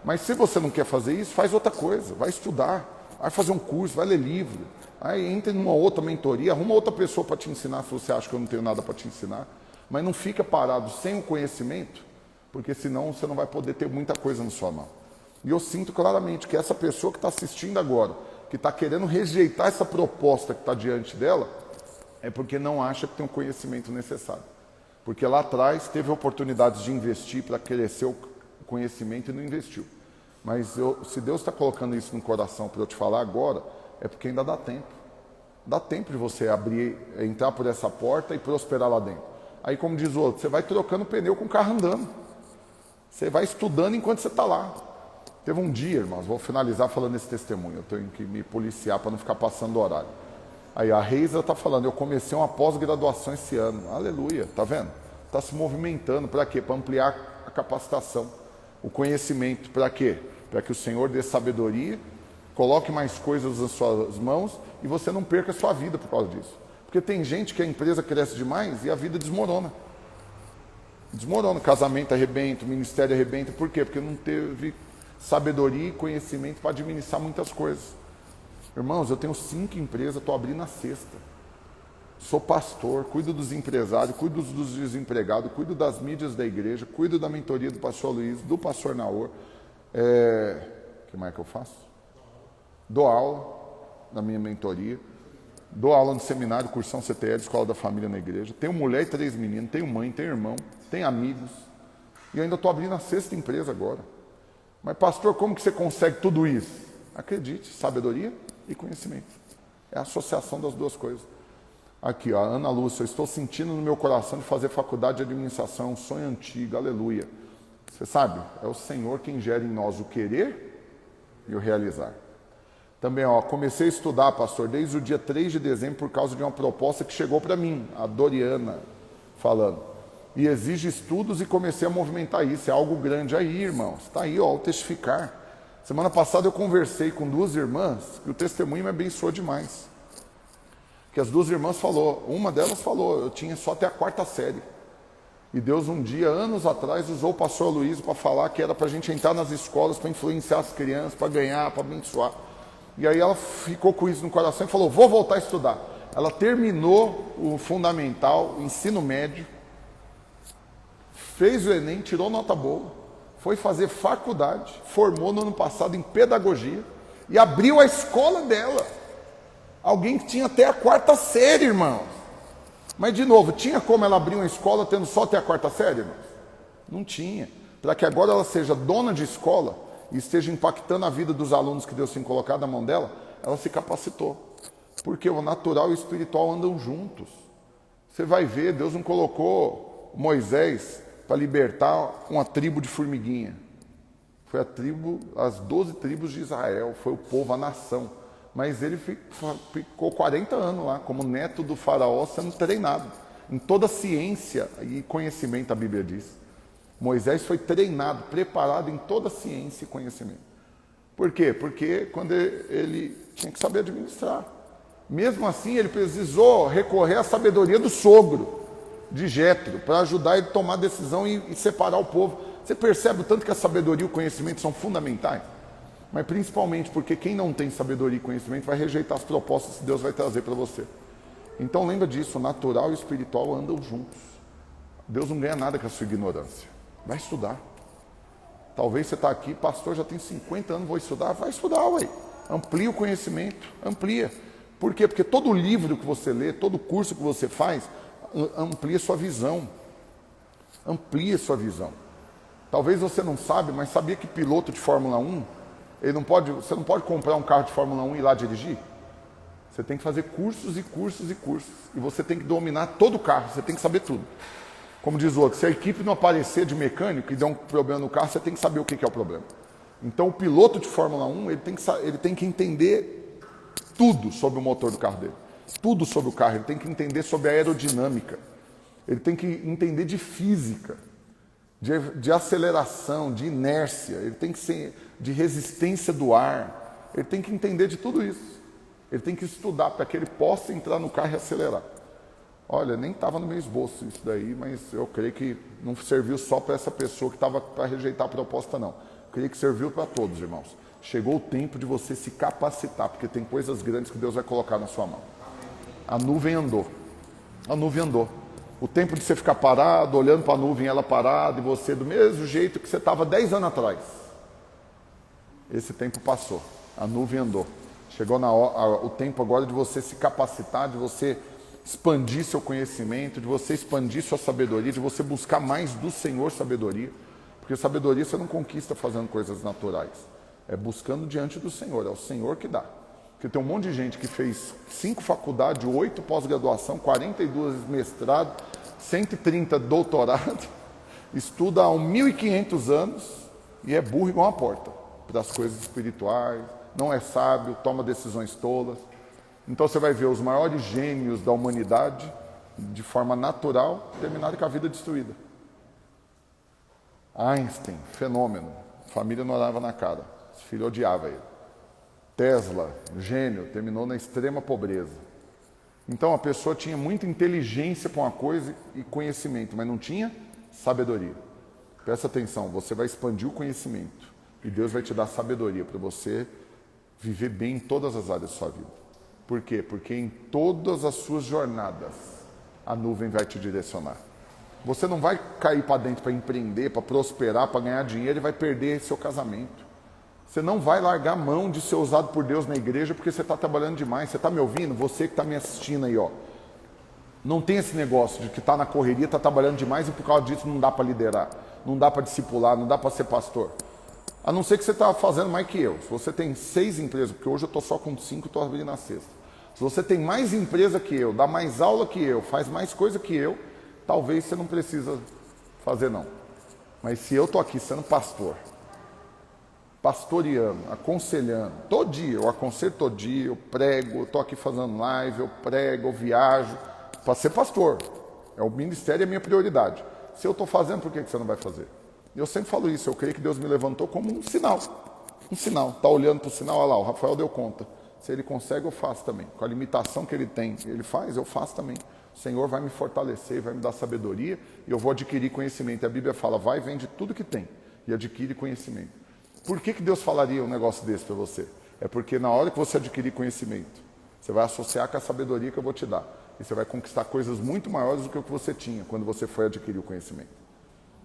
Mas se você não quer fazer isso, faz outra coisa, vai estudar, vai fazer um curso, vai ler livro, aí entra numa outra mentoria, arruma outra pessoa para te ensinar se você acha que eu não tenho nada para te ensinar, mas não fica parado sem o conhecimento, porque senão você não vai poder ter muita coisa na sua mão. E eu sinto claramente que essa pessoa que está assistindo agora, que está querendo rejeitar essa proposta que está diante dela, é porque não acha que tem o conhecimento necessário. Porque lá atrás teve oportunidades de investir para crescer o conhecimento e não investiu. Mas se Deus está colocando isso no coração para eu te falar agora, é porque ainda dá tempo. Dá tempo de você abrir, entrar por essa porta e prosperar lá dentro. Aí, como diz o outro, você vai trocando pneu com o carro andando. Você vai estudando enquanto você está lá. Teve um dia, irmãos, vou finalizar falando esse testemunho. Eu tenho que me policiar para não ficar passando do horário. Aí a Reisa está falando, eu comecei uma pós-graduação esse ano. Aleluia, tá vendo? Está se movimentando. Para quê? Para ampliar a capacitação, o conhecimento. Para quê? Para que o Senhor dê sabedoria, coloque mais coisas nas suas mãos e você não perca a sua vida por causa disso. Porque tem gente que a empresa cresce demais e a vida desmorona. Desmorona, o casamento arrebenta, o ministério arrebenta. Por quê? Porque não teve sabedoria e conhecimento para administrar muitas coisas. Irmãos, eu tenho 5 empresas, estou abrindo a 6ª. Sou pastor, cuido dos empresários, cuido dos desempregados, cuido das mídias da igreja, cuido da mentoria do pastor Luiz, do pastor Naor. O que mais que eu faço? Dou aula na minha mentoria, dou aula no seminário, cursão CTL, Escola da Família na igreja. Tenho mulher e 3 meninos, tenho mãe, tenho irmão, tenho amigos. E eu ainda estou abrindo a 6ª empresa agora. Mas pastor, como que você consegue tudo isso? Acredite, sabedoria e conhecimento. É a associação das duas coisas. Aqui, ó, Ana Lúcia, eu estou sentindo no meu coração de fazer faculdade de administração, um sonho antigo, aleluia. Você sabe, é o Senhor quem gera em nós o querer e o realizar. Também, ó, comecei a estudar, pastor, desde o dia 3 de dezembro por causa de uma proposta que chegou para mim, a Doriana falando. E exige estudos e comecei a movimentar isso. É algo grande aí, irmãos. Está aí, ó, o testificar. Semana passada eu conversei com 2 irmãs que o testemunho me abençoou demais. Que as 2 irmãs falou, uma delas falou, eu tinha só até a 4ª série. E Deus um dia, anos atrás, usou o pastor Luiz para falar que era para a gente entrar nas escolas, para influenciar as crianças, para ganhar, para abençoar. E aí ela ficou com isso no coração e falou, vou voltar a estudar. Ela terminou o fundamental, o ensino médio, fez o Enem, tirou nota boa, foi fazer faculdade, formou no ano passado em pedagogia e abriu a escola dela. Alguém que tinha até a 4ª série, irmãos. Mas, de novo, tinha como ela abrir uma escola tendo só até a 4ª série, irmãos? Não tinha. Para que agora ela seja dona de escola e esteja impactando a vida dos alunos que Deus tem colocado na mão dela, ela se capacitou. Porque o natural e o espiritual andam juntos. Você vai ver, Deus não colocou Moisés para libertar uma tribo de formiguinha. Foi as 12 tribos de Israel, foi o povo, a nação. Mas ele ficou 40 anos lá, como neto do faraó, sendo treinado. Em toda ciência e conhecimento, a Bíblia diz. Moisés foi treinado, preparado em toda ciência e conhecimento. Por quê? Porque quando ele tinha que saber administrar. Mesmo assim, ele precisou recorrer à sabedoria do sogro, de Jétro, para ajudar ele a tomar decisão e separar o povo. Você percebe o tanto que a sabedoria e o conhecimento são fundamentais? Mas principalmente porque quem não tem sabedoria e conhecimento vai rejeitar as propostas que Deus vai trazer para você. Então lembra disso, o natural e o espiritual andam juntos. Deus não ganha nada com a sua ignorância. Vai estudar. Talvez você está aqui, pastor, já tem 50 anos, vou estudar. Vai estudar, ué. Amplia o conhecimento, amplia. Por quê? Porque todo livro que você lê, todo curso que você faz, amplia sua visão. Amplia sua visão. Talvez você não sabe, mas sabia que piloto de Fórmula 1, você não pode comprar um carro de Fórmula 1 e ir lá dirigir? Você tem que fazer cursos e cursos e cursos. E você tem que dominar todo o carro, você tem que saber tudo. Como diz o outro, se a equipe não aparecer de mecânico e der um problema no carro, você tem que saber o que é o problema. Então o piloto de Fórmula 1, ele tem que entender tudo sobre o motor do carro dele. Tudo sobre o carro, ele tem que entender sobre a aerodinâmica. Ele tem que entender de física, de aceleração, de inércia. Ele tem que ser de resistência do ar. Ele tem que entender de tudo isso. Ele tem que estudar para que ele possa entrar no carro e acelerar. Olha, nem estava no meu esboço isso daí, mas eu creio que não serviu só para essa pessoa que estava para rejeitar a proposta, não. creio que serviu para todos, irmãos. Chegou o tempo de você se capacitar, porque tem coisas grandes que Deus vai colocar na sua mão. A nuvem andou. A nuvem andou. O tempo de você ficar parado, olhando para a nuvem, ela parada, e você do mesmo jeito que você estava 10 anos atrás. Esse tempo passou. A nuvem andou. Chegou o tempo agora de você se capacitar, de você expandir seu conhecimento, de você expandir sua sabedoria, de você buscar mais do Senhor sabedoria. Porque sabedoria você não conquista fazendo coisas naturais. É buscando diante do Senhor, é o Senhor que dá. Porque tem um monte de gente que fez 5 faculdades, 8 pós-graduação, 42 mestrado, 130 doutorado, estuda há 1.500 anos e é burro igual uma porta para as coisas espirituais, não é sábio, toma decisões tolas. Então você vai ver os maiores gênios da humanidade, de forma natural, terminarem com a vida destruída. Einstein, fenômeno, família não olhava na cara, os filhos odiavam ele. Tesla, gênio, terminou na extrema pobreza. Então a pessoa tinha muita inteligência para uma coisa e conhecimento, mas não tinha sabedoria. Presta atenção, você vai expandir o conhecimento e Deus vai te dar sabedoria para você viver bem em todas as áreas da sua vida. Por quê? Porque em todas as suas jornadas a nuvem vai te direcionar. Você não vai cair para dentro para empreender, para prosperar, para ganhar dinheiro e vai perder seu casamento. Você não vai largar a mão de ser usado por Deus na igreja porque você está trabalhando demais. Você está me ouvindo? Você que está me assistindo aí, ó. Não tem esse negócio de que está na correria, está trabalhando demais e por causa disso não dá para liderar, não dá para discipular, não dá para ser pastor. A não ser que você está fazendo mais que eu. Se você tem 6 empresas, porque hoje eu estou só com 5, estou abrindo na sexta. Se você tem mais empresa que eu, dá mais aula que eu, faz mais coisa que eu, talvez você não precisa fazer não. Mas se eu estou aqui sendo pastor, pastoreando, aconselhando, todo dia, eu aconselho todo dia, eu prego, eu estou aqui fazendo live, eu prego, eu viajo, para ser pastor. O ministério é a minha prioridade. Se eu estou fazendo, por que você não vai fazer? Eu sempre falo isso, eu creio que Deus me levantou como um sinal. Um sinal, está olhando para o sinal, olha lá, o Rafael deu conta. Se ele consegue, eu faço também. Com a limitação que ele tem, ele faz, eu faço também. O Senhor vai me fortalecer, vai me dar sabedoria e eu vou adquirir conhecimento. E a Bíblia fala, vai, vende tudo que tem e adquire conhecimento. Por que Deus falaria um negócio desse para você? É porque na hora que você adquirir conhecimento, você vai associar com a sabedoria que eu vou te dar. E você vai conquistar coisas muito maiores do que o que você tinha quando você foi adquirir o conhecimento.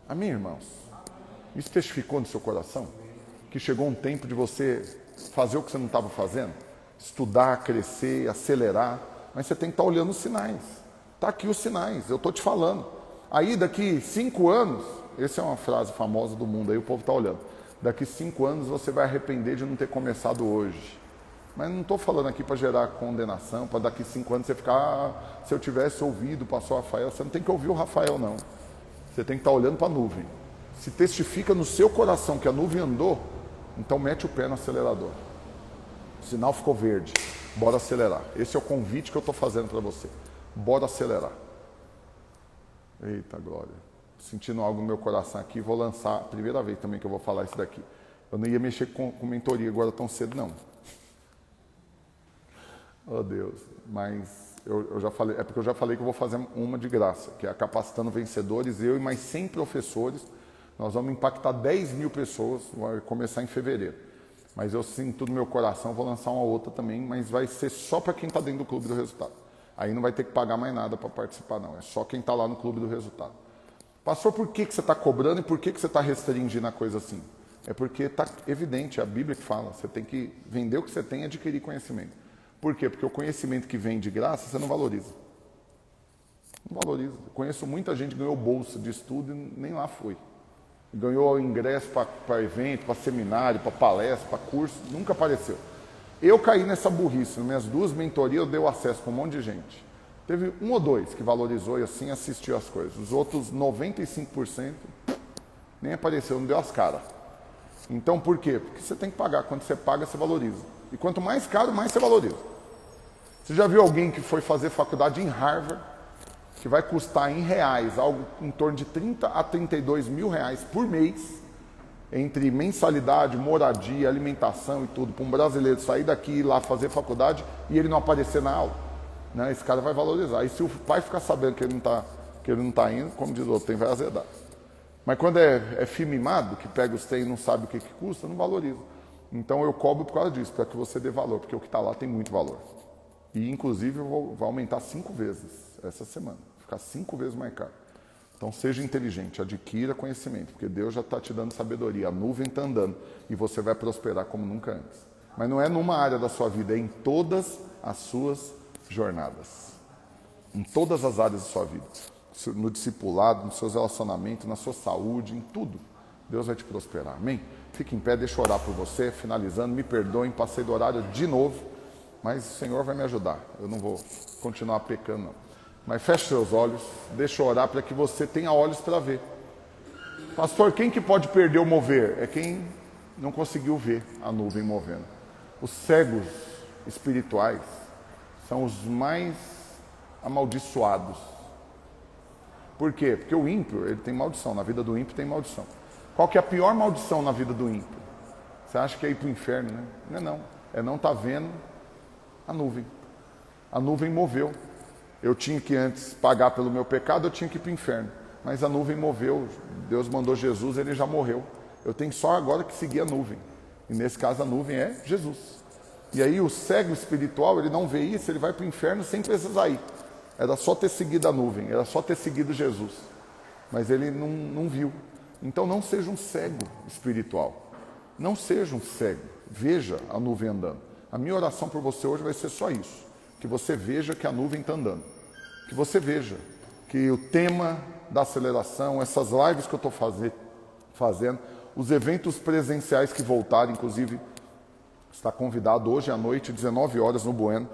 Amém, irmãos? Isso testificou no seu coração? Que chegou um tempo de você fazer o que você não estava fazendo? Estudar, crescer, acelerar. Mas você tem que estar olhando os sinais. Está aqui os sinais, eu estou te falando. Aí daqui 5 anos, essa é uma frase famosa do mundo, aí o povo está olhando. Daqui 5 anos você vai arrepender de não ter começado hoje. Mas não estou falando aqui para gerar condenação, para daqui 5 anos você ficar, se eu tivesse ouvido o pastor Rafael, você não tem que ouvir o Rafael não. Você tem que estar olhando para a nuvem. Se testifica no seu coração que a nuvem andou, então mete o pé no acelerador. O sinal ficou verde, bora acelerar. Esse é o convite que eu estou fazendo para você. Bora acelerar. Eita glória. Sentindo algo no meu coração aqui, vou lançar, a primeira vez também que eu vou falar isso daqui. Eu não ia mexer com mentoria agora tão cedo não. Oh Deus, mas eu já falei, é porque eu já falei que eu vou fazer uma de graça, que é a Capacitando Vencedores, eu e mais 100 professores. Nós vamos impactar 10 mil pessoas, vai começar em fevereiro. Mas eu sinto no meu coração, vou lançar uma outra também, mas vai ser só para quem está dentro do Clube do Resultado. Aí não vai ter que pagar mais nada para participar não, é só quem está lá no Clube do Resultado. Pastor, por que você está cobrando e por que você está restringindo a coisa assim? É porque está evidente, a Bíblia que fala, você tem que vender o que você tem e adquirir conhecimento. Por quê? Porque o conhecimento que vem de graça, você não valoriza. Não valoriza. Eu conheço muita gente que ganhou bolsa de estudo e nem lá foi. Ganhou ingresso para evento, para seminário, para palestra, para curso, nunca apareceu. Eu caí nessa burrice, nas minhas 2 mentorias eu dei acesso para um monte de gente. Teve 1 ou 2 que valorizou e assim assistiu as coisas. Os outros 95% nem apareceu, não deu as caras. Então por quê? Porque você tem que pagar, quando você paga você valoriza. E quanto mais caro, mais você valoriza. Você já viu alguém que foi fazer faculdade em Harvard, que vai custar em reais, algo em torno de 30 a 32 mil reais por mês, entre mensalidade, moradia, alimentação e tudo, para um brasileiro sair daqui e ir lá fazer faculdade e ele não aparecer na aula? Né? Esse cara vai valorizar. E se o pai ficar sabendo que ele não tá indo, como diz o outro, tem vai azedar. Mas quando é filho mimado, que pega os trem e não sabe o que custa, não valoriza. Então eu cobro por causa disso, para que você dê valor, porque o que está lá tem muito valor. E inclusive eu vou aumentar 5 vezes essa semana, ficar 5 vezes mais caro. Então seja inteligente, adquira conhecimento, porque Deus já está te dando sabedoria, a nuvem está andando e você vai prosperar como nunca antes. Mas não é numa área da sua vida, é em todas as suas jornadas. Em todas as áreas da sua vida. No discipulado, nos seus relacionamentos, na sua saúde, em tudo. Deus vai te prosperar, amém? Fique em pé, deixa eu orar por você, finalizando, me perdoem, passei do horário de novo, mas o Senhor vai me ajudar, eu não vou continuar pecando não. Mas feche seus olhos, deixa eu orar para que você tenha olhos para ver. Pastor, quem que pode perder o mover? É quem não conseguiu ver a nuvem movendo. Os cegos espirituais são os mais amaldiçoados. Por quê? Porque o ímpio, ele tem maldição, na vida do ímpio tem maldição. Qual que é a pior maldição na vida do ímpio? Você acha que é ir para o inferno, né? Não é não, é não estar vendo a nuvem. A nuvem moveu. Eu tinha que antes pagar pelo meu pecado, eu tinha que ir para o inferno. Mas a nuvem moveu, Deus mandou Jesus, ele já morreu. Eu tenho só agora que seguir a nuvem. E nesse caso a nuvem é Jesus. E aí o cego espiritual, ele não vê isso, ele vai para o inferno sem precisar ir. Era só ter seguido a nuvem, era só ter seguido Jesus. Mas ele não viu. Então não seja um cego espiritual. Não seja um cego. Veja a nuvem andando. A minha oração por você hoje vai ser só isso. Que você veja que a nuvem está andando. Que você veja que o tema da aceleração, essas lives que eu estou fazendo, os eventos presenciais que voltaram, inclusive está convidado hoje à noite, 19 horas no Bueno.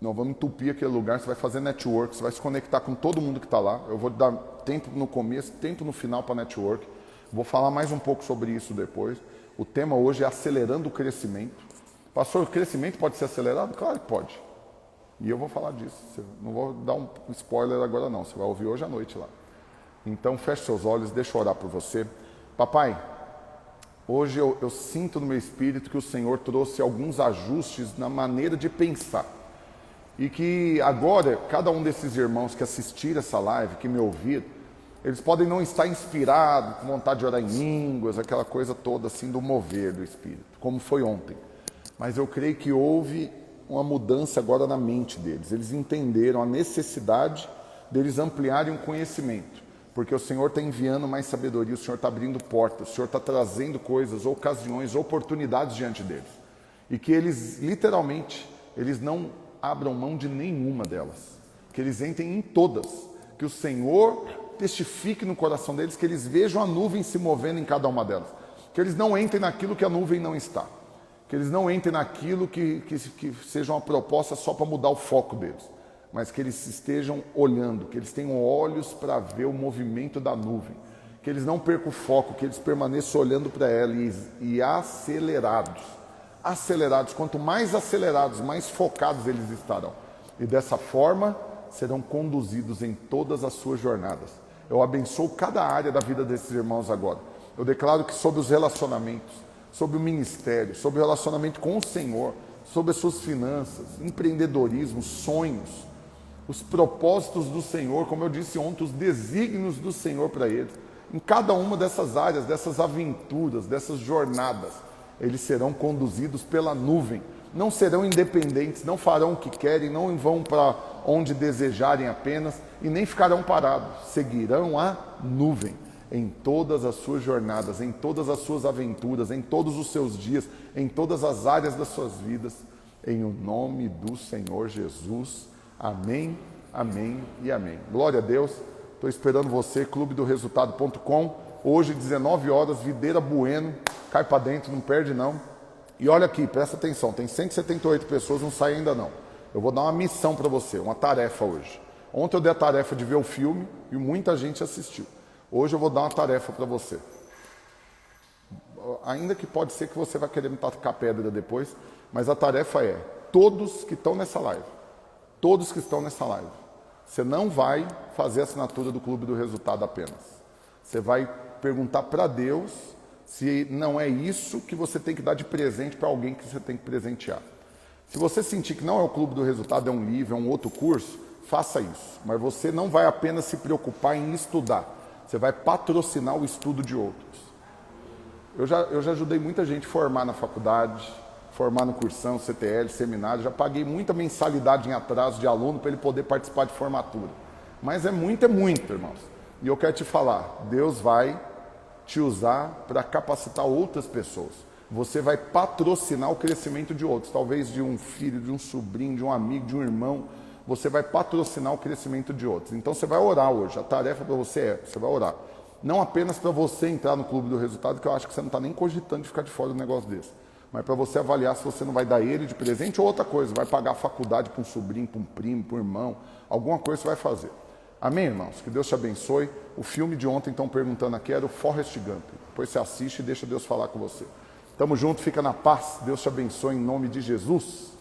Nós vamos entupir aquele lugar, você vai fazer network, você vai se conectar com todo mundo que está lá. Eu vou dar tempo no começo, tempo no final para network. Vou falar mais um pouco sobre isso depois. O tema hoje é acelerando o crescimento. Pastor, o crescimento pode ser acelerado? Claro que pode. E eu vou falar disso. Não vou dar um spoiler agora não, você vai ouvir hoje à noite lá. Então feche seus olhos, deixa eu orar por você. Papai, hoje eu sinto no meu espírito que o Senhor trouxe alguns ajustes na maneira de pensar. E que agora, cada um desses irmãos que assistiram essa live, que me ouviram, eles podem não estar inspirados, com vontade de orar em línguas, aquela coisa toda assim do mover do Espírito, como foi ontem. Mas eu creio que houve uma mudança agora na mente deles. Eles entenderam a necessidade deles ampliarem o conhecimento. Porque o Senhor está enviando mais sabedoria, o Senhor está abrindo portas, o Senhor está trazendo coisas, ocasiões, oportunidades diante deles. E que eles, literalmente, eles não abram mão de nenhuma delas. Que eles entrem em todas. Que o Senhor testifique no coração deles, que eles vejam a nuvem se movendo em cada uma delas. Que eles não entrem naquilo que a nuvem não está. Que eles não entrem naquilo que seja uma proposta só para mudar o foco deles. Mas que eles estejam olhando, que eles tenham olhos para ver o movimento da nuvem. Que eles não percam o foco, que eles permaneçam olhando para ela e acelerados. Acelerados, quanto mais acelerados, mais focados eles estarão. E dessa forma, serão conduzidos em todas as suas jornadas. Eu abençoo cada área da vida desses irmãos agora. Eu declaro que sobre os relacionamentos, sobre o ministério, sobre o relacionamento com o Senhor, sobre as suas finanças, empreendedorismo, sonhos, os propósitos do Senhor, como eu disse ontem, os desígnios do Senhor para eles. Em cada uma dessas áreas, dessas aventuras, dessas jornadas, eles serão conduzidos pela nuvem. Não serão independentes, não farão o que querem, não vão para onde desejarem apenas e nem ficarão parados. Seguirão a nuvem em todas as suas jornadas, em todas as suas aventuras, em todos os seus dias, em todas as áreas das suas vidas, em o nome do Senhor Jesus. Amém, amém e amém. Glória a Deus. Estou esperando você, clubedoresultado.com. Hoje, 19 horas, Videira Bueno. Cai para dentro, não perde não. E olha aqui, presta atenção, tem 178 pessoas, não sai ainda não. Eu vou dar uma missão para você, uma tarefa hoje. Ontem eu dei a tarefa de ver o filme e muita gente assistiu. Hoje eu vou dar uma tarefa para você. Ainda que pode ser que você vai querer me tacar pedra depois, mas a tarefa é, todos que estão nessa live, você não vai fazer a assinatura do Clube do Resultado apenas. Você vai perguntar para Deus se não é isso que você tem que dar de presente para alguém que você tem que presentear. Se você sentir que não é o Clube do Resultado, é um livro, é um outro curso, faça isso. Mas você não vai apenas se preocupar em estudar. Você vai patrocinar o estudo de outros. Eu já ajudei muita gente a formar na faculdade, formar no cursão, CTL, seminário. Já paguei muita mensalidade em atraso de aluno para ele poder participar de formatura. Mas é muito, irmãos. E eu quero te falar, Deus vai te usar para capacitar outras pessoas. Você vai patrocinar o crescimento de outros. Talvez de um filho, de um sobrinho, de um amigo, de um irmão. Você vai patrocinar o crescimento de outros. Então você vai orar hoje. A tarefa para você vai orar. Não apenas para você entrar no clube do resultado, que eu acho que você não está nem cogitando de ficar de fora do negócio desse. Mas para você avaliar se você não vai dar ele de presente ou outra coisa. Vai pagar a faculdade para um sobrinho, para um primo, para um irmão. Alguma coisa você vai fazer. Amém, irmãos? Que Deus te abençoe. O filme de ontem, estão perguntando aqui, era o Forrest Gump. Depois você assiste e deixa Deus falar com você. Tamo junto, fica na paz. Deus te abençoe em nome de Jesus.